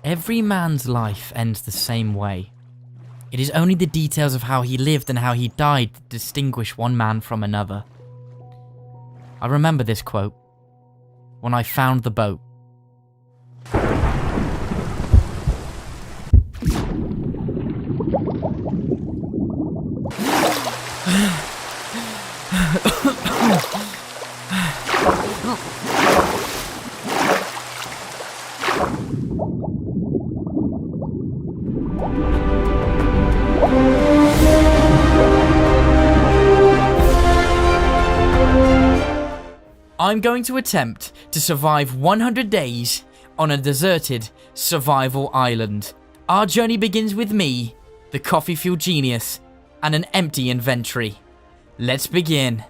Every man's life ends the same way. It is only the details of how he lived and how he died that distinguish one man from another. I remember this quote when I found the boat. I'm going to attempt to survive 100 days on a deserted survival island. Our journey begins with me, the coffee fuel genius, and an empty inventory. Let's begin.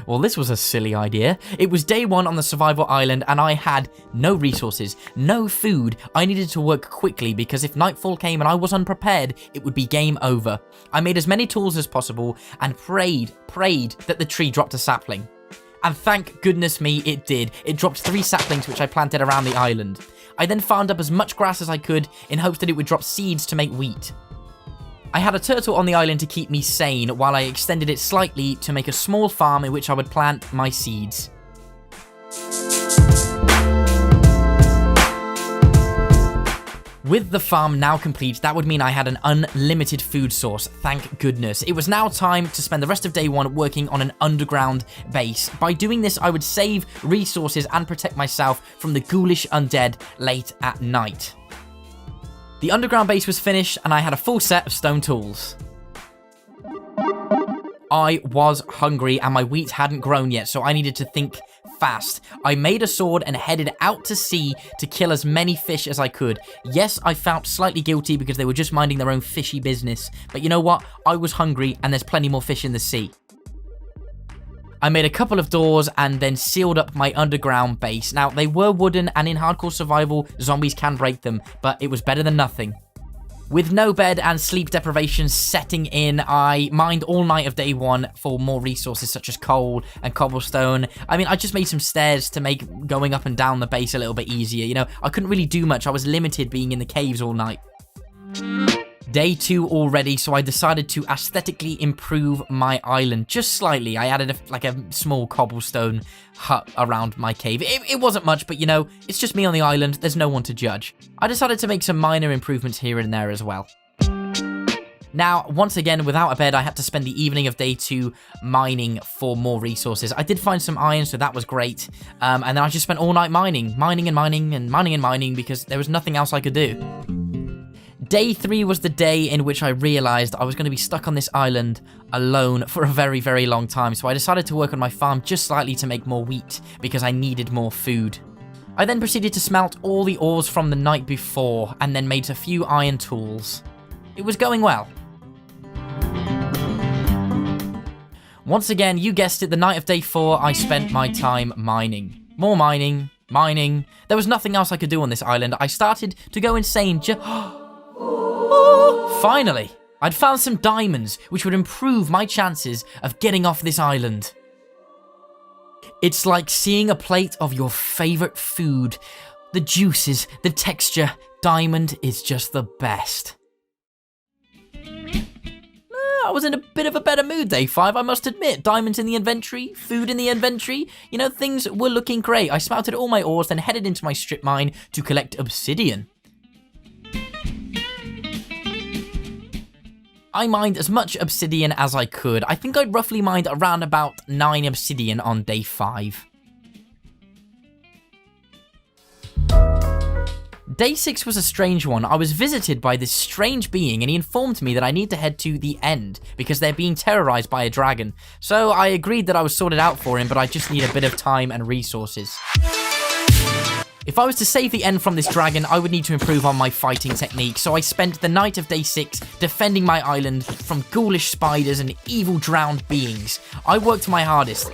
Well, this was a silly idea. It was day 1 on the survival island and I had no resources, no food. I needed to work quickly because if nightfall came and I was unprepared, it would be game over. I made as many tools as possible and prayed that the tree dropped a sapling. And thank goodness me, it did. It dropped 3 saplings which I planted around the island. I then farmed up as much grass as I could in hopes that it would drop seeds to make wheat. I had a turtle on the island to keep me sane while I extended it slightly to make a small farm in which I would plant my seeds. With the farm now complete, that would mean I had an unlimited food source, thank goodness. It was now time to spend the rest of day 1 working on an underground base. By doing this, I would save resources and protect myself from the ghoulish undead late at night. The underground base was finished and I had a full set of stone tools. I was hungry and my wheat hadn't grown yet, so I needed to think fast. I made a sword and headed out to sea to kill as many fish as I could. Yes, I felt slightly guilty because they were just minding their own fishy business, but you know what? I was hungry and there's plenty more fish in the sea. I made a couple of doors and then sealed up my underground base. Now, they were wooden and in hardcore survival, zombies can break them, but it was better than nothing. With no bed and sleep deprivation setting in, I mined all night of day 1 for more resources such as coal and cobblestone. I mean, I just made some stairs to make going up and down the base a little bit easier. You know, I couldn't really do much. I was limited being in the caves all night. Day 2 already, so I decided to aesthetically improve my island just slightly. I added a small cobblestone hut around my cave. It wasn't much, but you know, it's just me on the island. There's no one to judge. I decided to make some minor improvements here and there as well. Now, once again, without a bed, I had to spend the evening of day 2 mining for more resources. I did find some iron, so that was great. And then I just spent all night mining because there was nothing else I could do. Day 3 was the day in which I realized I was going to be stuck on this island alone for a very, very long time, so I decided to work on my farm just slightly to make more wheat because I needed more food. I then proceeded to smelt all the ores from the night before and then made a few iron tools. It was going well. Once again, you guessed it, the night of day 4, I spent my time mining. More mining. There was nothing else I could do on this island. I started to go insane Finally, I'd found some diamonds, which would improve my chances of getting off this island. It's like seeing a plate of your favorite food. The juices, the texture, diamond is just the best. I was in a bit of a better mood day 5, I must admit. Diamonds in the inventory, food in the inventory. You know, things were looking great. I smelted all my ores, then headed into my strip mine to collect obsidian. I mined as much obsidian as I could. I think I'd roughly mined around about 9 obsidian on day 5. Day 6 was a strange one. I was visited by this strange being and he informed me that I need to head to the end because they're being terrorized by a dragon. So I agreed that I was sorted out for him, but I just need a bit of time and resources. If I was to save the end from this dragon, I would need to improve on my fighting technique, so I spent the night of day 6 defending my island from ghoulish spiders and evil drowned beings. I worked my hardest.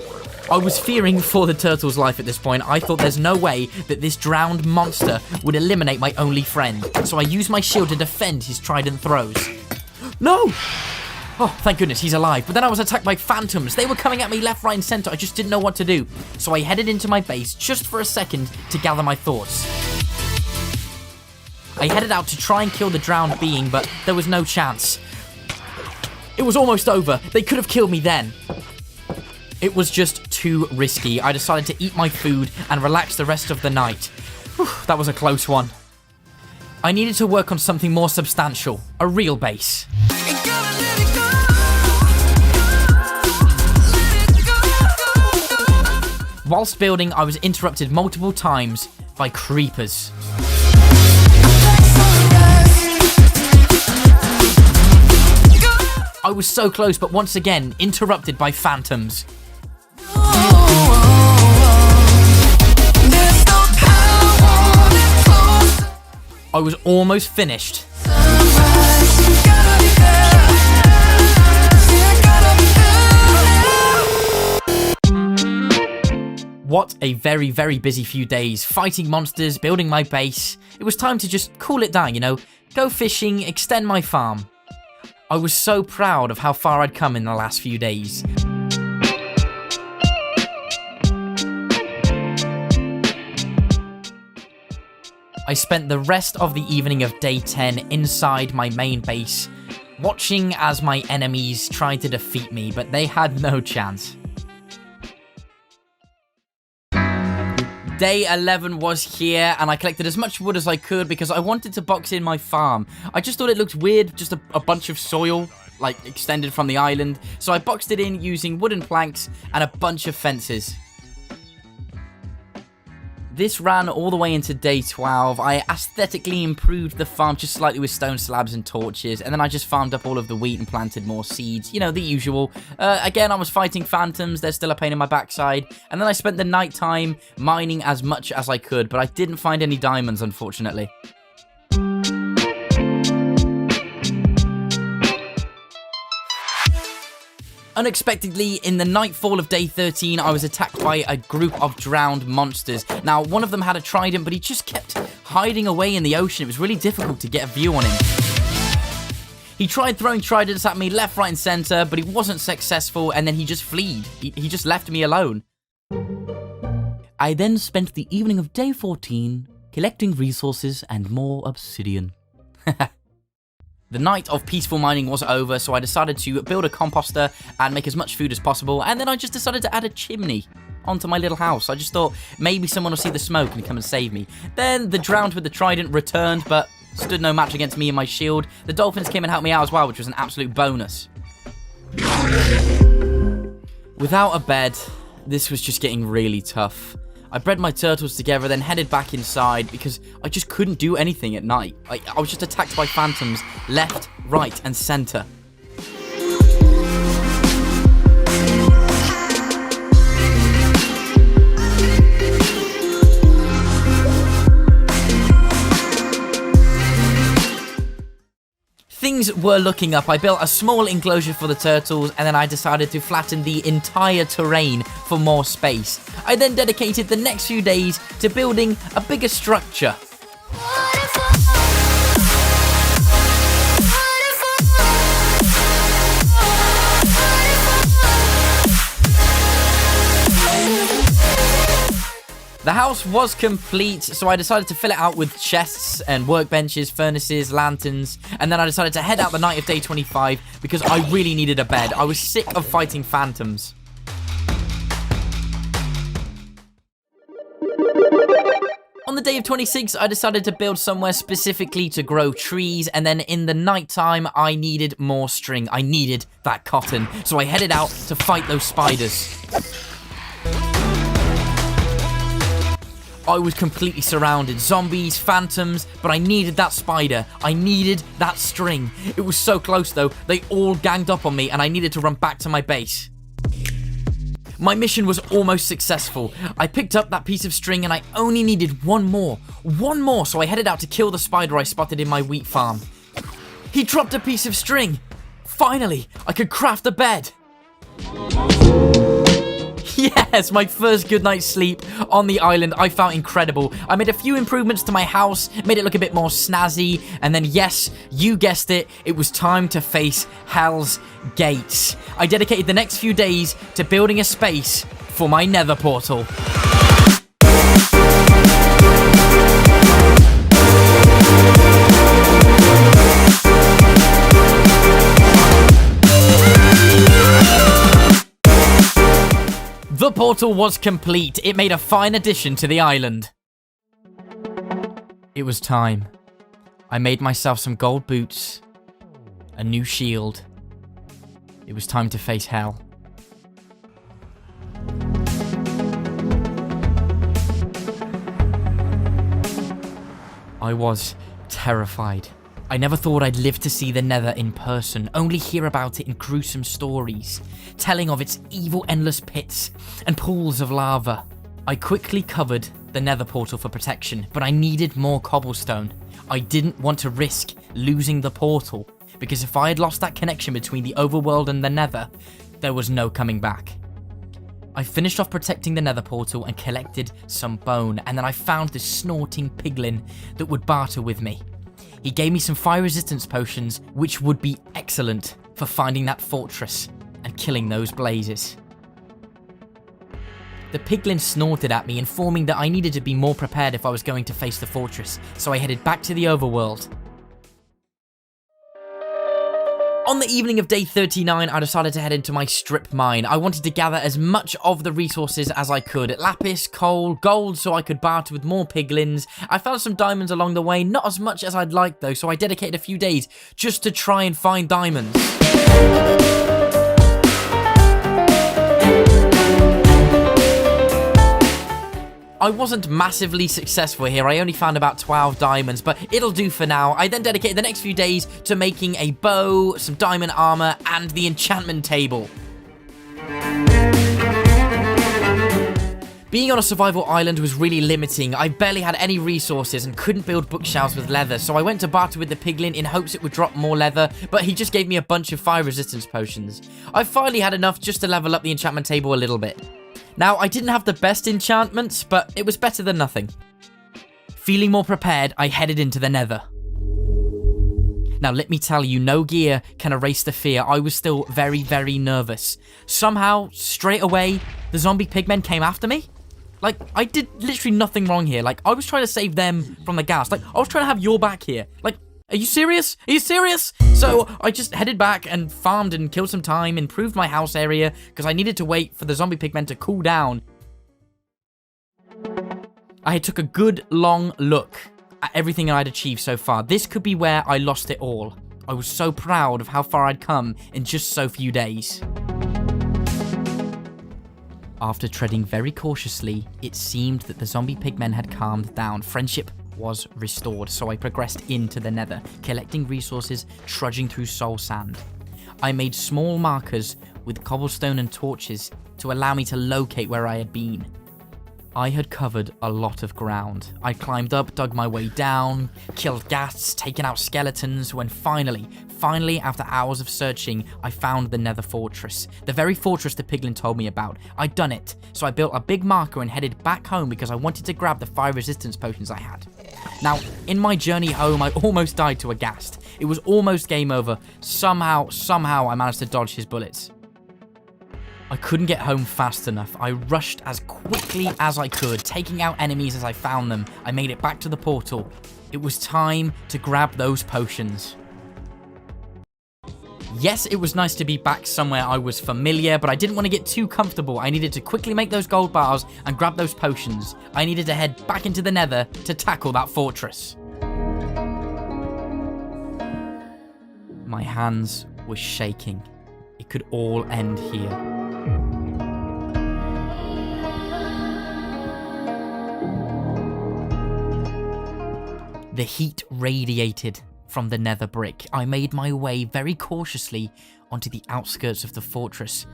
I was fearing for the turtle's life at this point. I thought there's no way that this drowned monster would eliminate my only friend, so I used my shield to defend his trident throws. No! Oh, thank goodness, he's alive. But then I was attacked by phantoms. They were coming at me left, right, and center. I just didn't know what to do. So I headed into my base just for a second to gather my thoughts. I headed out to try and kill the drowned being, but there was no chance. It was almost over. They could have killed me then. It was just too risky. I decided to eat my food and relax the rest of the night. Whew, that was a close one. I needed to work on something more substantial. A real base. Whilst building, I was interrupted multiple times by creepers. I was so close, but once again, interrupted by phantoms. I was almost finished. What a very, very busy few days, fighting monsters, building my base. It was time to just cool it down, you know, go fishing, extend my farm. I was so proud of how far I'd come in the last few days. I spent the rest of the evening of day 10 inside my main base, watching as my enemies tried to defeat me, but they had no chance. Day 11 was here, and I collected as much wood as I could because I wanted to box in my farm. I just thought it looked weird, just a bunch of soil, like, extended from the island. So I boxed it in using wooden planks and a bunch of fences. This ran all the way into day 12. I aesthetically improved the farm just slightly with stone slabs and torches, and then I just farmed up all of the wheat and planted more seeds. You know, the usual. Again, I was fighting phantoms. They're still a pain in my backside. And then I spent the night time mining as much as I could, but I didn't find any diamonds, unfortunately. Unexpectedly, in the nightfall of day 13, I was attacked by a group of drowned monsters. Now, one of them had a trident, but he just kept hiding away in the ocean. It was really difficult to get a view on him. He tried throwing tridents at me left, right, and center, but he wasn't successful, and then he just fled. He just left me alone. I then spent the evening of day 14 collecting resources and more obsidian. The night of peaceful mining was over, so I decided to build a composter and make as much food as possible, and then I just decided to add a chimney onto my little house. I just thought maybe someone will see the smoke and come and save me. Then the drowned with the trident returned, but stood no match against me and my shield. The dolphins came and helped me out as well, which was an absolute bonus. Without a bed, this was just getting really tough. I bred my turtles together, then headed back inside because I just couldn't do anything at night. I was just attacked by phantoms left, right, and center. Things were looking up. I built a small enclosure for the turtles, and then I decided to flatten the entire terrain for more space. I then dedicated the next few days to building a bigger structure. The house was complete, so I decided to fill it out with chests and workbenches, furnaces, lanterns, and then I decided to head out the night of day 25 because I really needed a bed. I was sick of fighting phantoms. On the day of 26, I decided to build somewhere specifically to grow trees, and then in the nighttime, I needed more string. I needed that cotton, so I headed out to fight those spiders. I was completely surrounded. Zombies, phantoms, but I needed that spider. I needed that string. It was so close though. They all ganged up on me and I needed to run back to my base. My mission was almost successful. I picked up that piece of string and I only needed one more. One more, so I headed out to kill the spider I spotted in my wheat farm. He dropped a piece of string. Finally, I could craft a bed. Yes, my first good night's sleep on the island. I felt incredible. I made a few improvements to my house, made it look a bit more snazzy, and then yes, you guessed it, it was time to face Hell's Gates. I dedicated the next few days to building a space for my nether portal. The portal was complete. It made a fine addition to the island. It was time. I made myself some gold boots, a new shield. It was time to face hell. I was terrified. I never thought I'd live to see the Nether in person, only hear about it in gruesome stories, telling of its evil endless pits and pools of lava. I quickly covered the Nether portal for protection, but I needed more cobblestone. I didn't want to risk losing the portal, because if I had lost that connection between the overworld and the Nether, there was no coming back. I finished off protecting the Nether portal and collected some bone, and then I found this snorting piglin that would barter with me. He gave me some fire resistance potions, which would be excellent for finding that fortress and killing those blazes. The piglin snorted at me, informing that I needed to be more prepared if I was going to face the fortress, so I headed back to the overworld. On the evening of day 39, I decided to head into my strip mine. I wanted to gather as much of the resources as I could. Lapis, coal, gold, so I could barter with more piglins. I found some diamonds along the way, not as much as I'd like though, so I dedicated a few days just to try and find diamonds. I wasn't massively successful here, I only found about 12 diamonds, but it'll do for now. I then dedicated the next few days to making a bow, some diamond armor, and the enchantment table. Being on a survival island was really limiting. I barely had any resources and couldn't build bookshelves with leather, so I went to barter with the piglin in hopes it would drop more leather, but he just gave me a bunch of fire resistance potions. I finally had enough just to level up the enchantment table a little bit. Now, I didn't have the best enchantments, but it was better than nothing. Feeling more prepared, I headed into the Nether. Now, let me tell you, no gear can erase the fear. I was still very, very nervous. Somehow, straight away, the zombie pigmen came after me. Like, I did literally nothing wrong here. Like, I was trying to save them from the gas. Like, I was trying to have your back here. Like, are you serious? Are you serious? So I just headed back and farmed and killed some time, improved my house area, because I needed to wait for the zombie pigmen to cool down. I took a good long look at everything I'd achieved so far. This could be where I lost it all. I was so proud of how far I'd come in just so few days. After treading very cautiously, it seemed that the zombie pigmen had calmed down. Friendship was restored, so I progressed into the Nether, collecting resources, trudging through soul sand. I made small markers with cobblestone and torches to allow me to locate where I had been. I had covered a lot of ground. I climbed up, dug my way down, killed ghasts, taken out skeletons, when finally, after hours of searching, I found the Nether Fortress. The very fortress the piglin told me about. I'd done it, so I built a big marker and headed back home because I wanted to grab the fire resistance potions I had. Now, in my journey home, I almost died to a ghast. It was almost game over. Somehow I managed to dodge his bullets. I couldn't get home fast enough. I rushed as quickly as I could, taking out enemies as I found them. I made it back to the portal. It was time to grab those potions. Yes, it was nice to be back somewhere I was familiar, but I didn't want to get too comfortable. I needed to quickly make those gold bars and grab those potions. I needed to head back into the Nether to tackle that fortress. My hands were shaking. It could all end here. The heat radiated from the nether brick. I made my way very cautiously onto the outskirts of the fortress.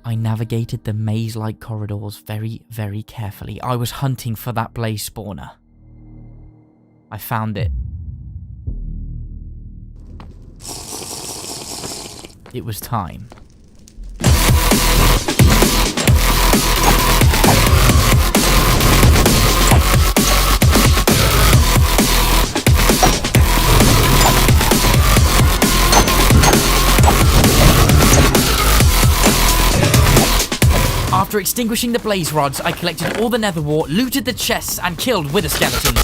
I navigated the maze-like corridors very, very carefully. I was hunting for that blaze spawner. I found it. it was time. After extinguishing the blaze rods, I collected all the nether wart, looted the chests, and killed wither skeletons.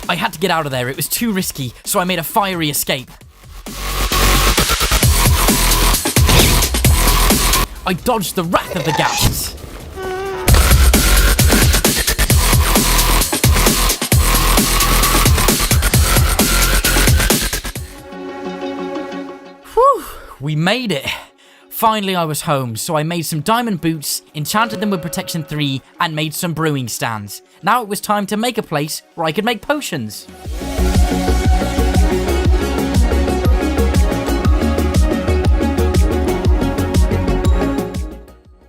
I had to get out of there, it was too risky, so I made a fiery escape. I dodged the wrath of the ghasts. Whew, we made it. Finally, I was home, so I made some diamond boots, enchanted them with protection 3, and made some brewing stands. Now it was time to make a place where I could make potions.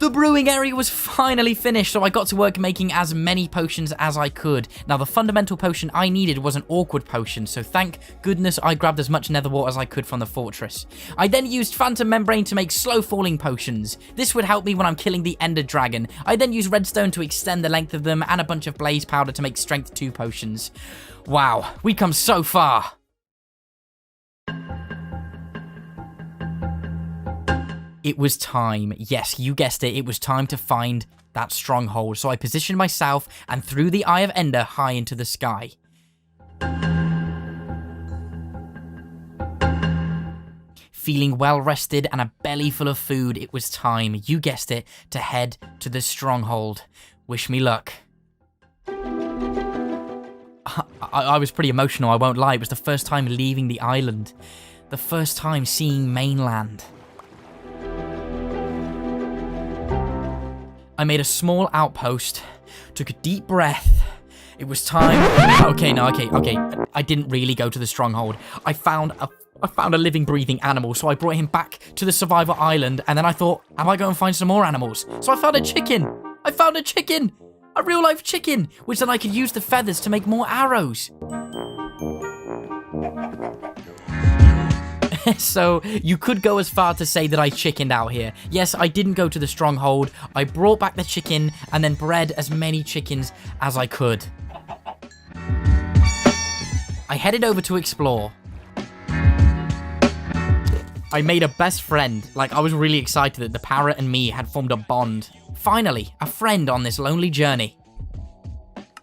The brewing area was finally finished, so I got to work making as many potions as I could. Now, the fundamental potion I needed was an awkward potion, so thank goodness I grabbed as much nether wart as I could from the fortress. I then used phantom membrane to make slow-falling potions. This would help me when I'm killing the ender dragon. I then used redstone to extend the length of them, and a bunch of blaze powder to make strength 2 potions. Wow, we've come so far. It was time. Yes, you guessed it. It was time to find that stronghold. So I positioned myself and threw the Eye of Ender high into the sky. Feeling well rested and a belly full of food, it was time, you guessed it, to head to the stronghold. Wish me luck. I was pretty emotional, I won't lie. It was the first time leaving the island. The first time seeing mainland. I made a small outpost, took a deep breath. It was time. Okay. I didn't really go to the stronghold. I found a living, breathing animal, so I brought him back to the survivor island, and then I thought, am I going to find some more animals? So I found a chicken. A real-life chicken, which then I could use the feathers to make more arrows. So, you could go as far to say that I chickened out here. Yes, I didn't go to the stronghold. I brought back the chicken and then bred as many chickens as I could. I headed over to explore. I made a best friend. Like, I was really excited that the parrot and me had formed a bond. Finally, a friend on this lonely journey.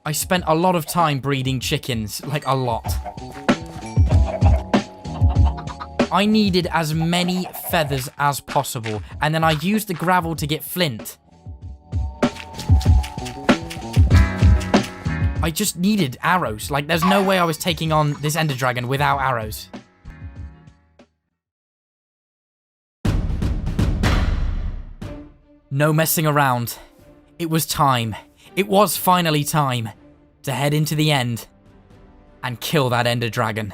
I spent a lot of time breeding chickens. Like, a lot. I needed as many feathers as possible, and then I used the gravel to get flint. I just needed arrows. Like, there's no way I was taking on this ender dragon without arrows. No messing around. It was time. It was finally time to head into the end and kill that ender dragon.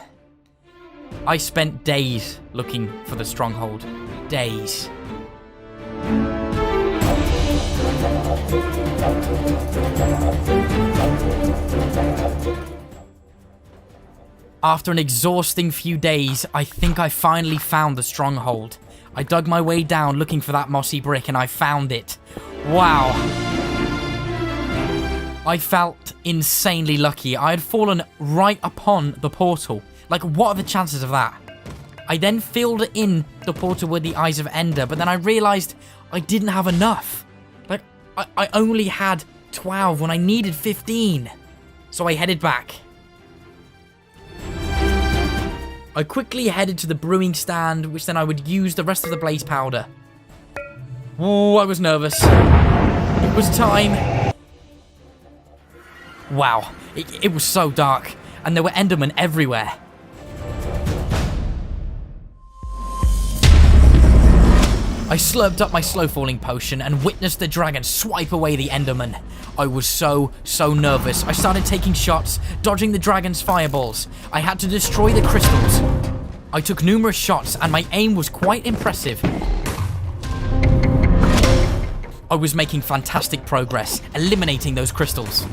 I spent days looking for the stronghold. Days. After an exhausting few days, I think I finally found the stronghold. I dug my way down looking for that mossy brick and I found it. Wow. I felt insanely lucky. I had fallen right upon the portal. Like, what are the chances of that? I then filled in the portal with the Eyes of Ender, but then I realized I didn't have enough. Like, I only had 12 when I needed 15. So I headed back. I quickly headed to the brewing stand, which then I would use the rest of the blaze powder. Oh, I was nervous. It was time. Wow, it was so dark, and there were Endermen everywhere. I slurped up my slow-falling potion and witnessed the dragon swipe away the Enderman. I was so nervous. I started taking shots, dodging the dragon's fireballs. I had to destroy the crystals. I took numerous shots and my aim was quite impressive. I was making fantastic progress, eliminating those crystals.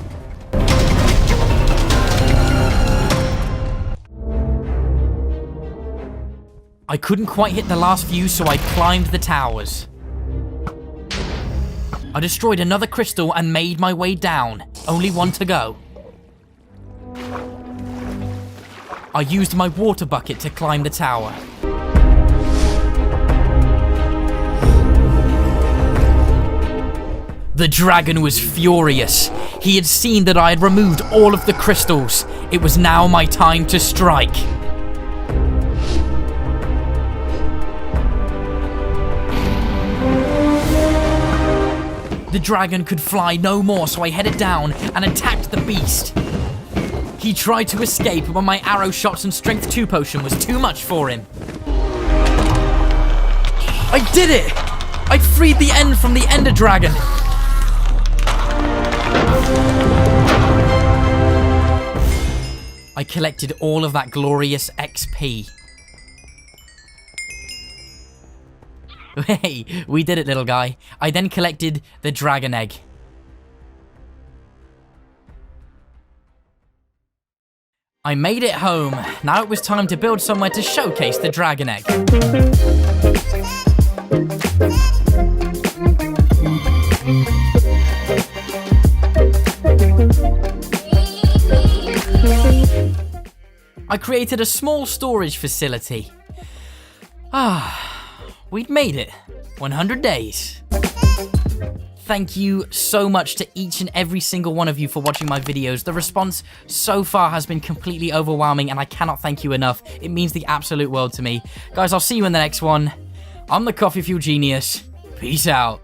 I couldn't quite hit the last few, so I climbed the towers. I destroyed another crystal and made my way down. Only one to go. I used my water bucket to climb the tower. The dragon was furious. He had seen that I had removed all of the crystals. It was now my time to strike. The dragon could fly no more, so I headed down and attacked the beast. He tried to escape, but my arrow shots and strength 2 potion was too much for him. I did it! I freed the end from the Ender Dragon. I collected all of that glorious XP. Hey, we did it, little guy. I then collected the dragon egg. I made it home. Now it was time to build somewhere to showcase the dragon egg. I created a small storage facility. We'd made it. 100 days. Thank you so much to each and every single one of you for watching my videos. The response so far has been completely overwhelming, and I cannot thank you enough. It means the absolute world to me. Guys, I'll see you in the next one. I'm the Coffee Fuel Genius. Peace out.